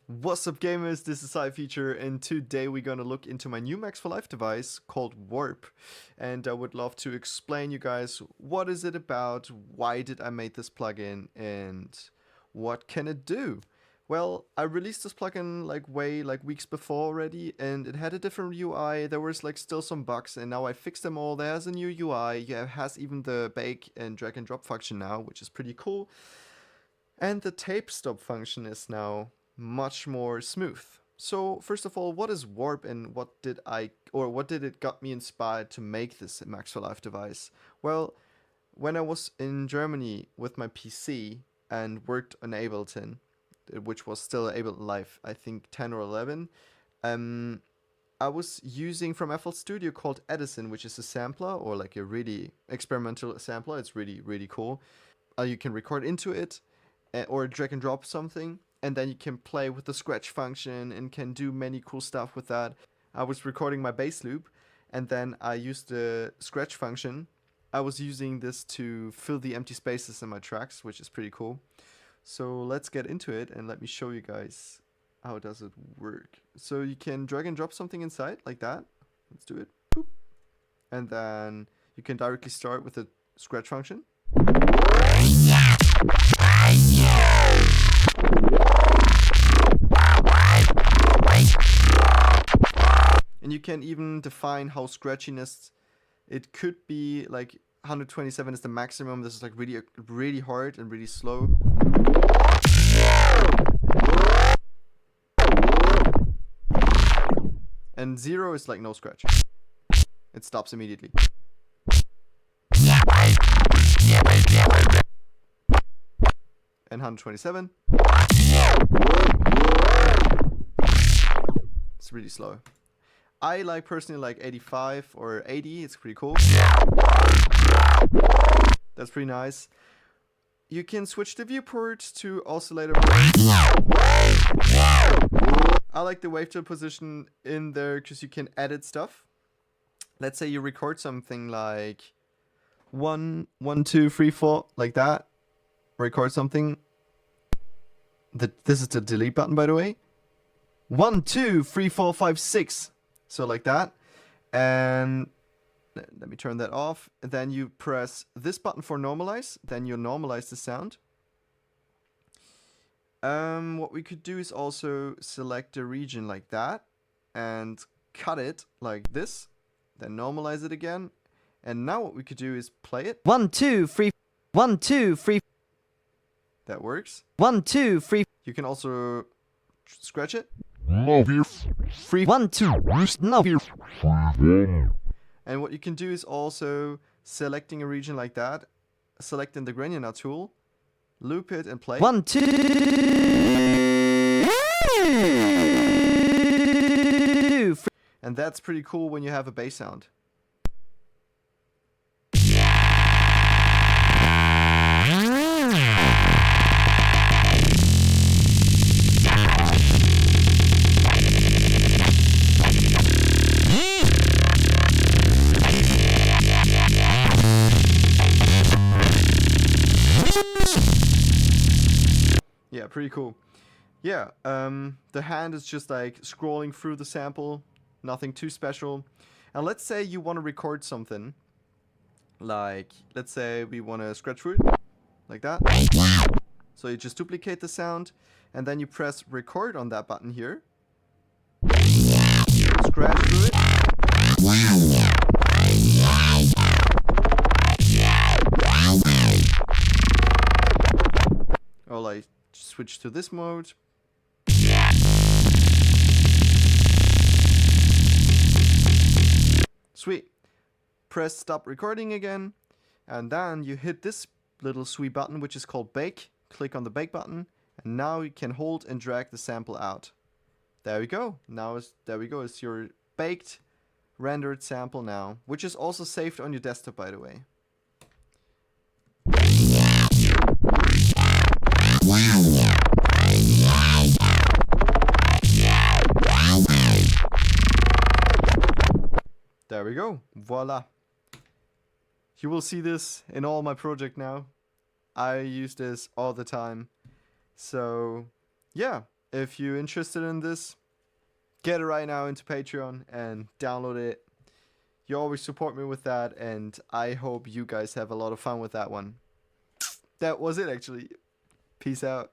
What's up gamers, this is iFeature, and today we're gonna look into my new Max for Life device called Warp. And I would love to explain you guys what is it about, why did I make this plugin, and what can it do. Well, I released this plugin like weeks before already, and it had a different UI. There was still some bugs, and now I fixed them all. There's a new UI. It has even the bake and drag and drop function now, which is pretty cool. And the tape stop function is now much more smooth. So first of all, what is Warp and what did it got me inspired to make this Max for Life device? Well, when I was in Germany with my PC and worked on Ableton, which was still Ableton Live, I think 10 or 11, I was using from FL Studio called Edison, which is a sampler or like a really experimental sampler. It's really cool. You can record into it or drag and drop something, and then you can play with the scratch function and can do many cool stuff with that. I was recording my bass loop, and then I used the scratch function. I was using this to fill the empty spaces in my tracks, which is pretty cool. So let's get into it and let me show you guys how does it work. So you can drag and drop something inside like that. Let's do it. Boop. And then you can directly start with the scratch function. And you can even define how scratchiness it could be. Like 127 is the maximum. This is like really hard and really slow. And 0 is like no scratch. It stops immediately. And 127. It's really slow. I personally like 85 or 80. It's pretty cool. That's pretty nice. You can switch the viewport to oscillator mode. I like the wavetable position in there because you can edit stuff. Let's say you record something like 1, 1, 2, 3, 4, like that. Record something. This is the delete button, by the way. 1, 2, 3, 4, 5, 6. So like that. And let me turn that off. And then you press this button for normalize. Then you normalize the sound. What we could do is also select a region like that and cut it like this. Then normalize it again. And now what we could do is play it. 1, 2, 3. 1, 2, 3. That works. 1, 2, 3. You can also scratch it. 1, 2. No. And what you can do is also selecting a region like that, selecting the granular tool, loop it and play. 1, 2. And that's pretty cool when you have a bass sound. Yeah, pretty cool. Yeah, the hand is just like scrolling through the sample, nothing too special. And let's say you want to record something, like, let's say we want to scratch through it, like that. So you just duplicate the sound, and then you press record on that button here. Scratch through it. Or like, switch to this mode. Sweet. Press stop recording again, and then you hit this little sweet button which is called bake. Click on the bake button, and now you can hold and drag the sample out. There we go. There we go. It's your baked rendered sample now, which is also saved on your desktop, by the way. There we go. Voila. You will see this in all my project now. I use this all the time. So yeah, If you're interested in this, get it right now into Patreon and download it. You always support me with that, and I hope you guys have a lot of fun with that one. That was it, actually. Peace out.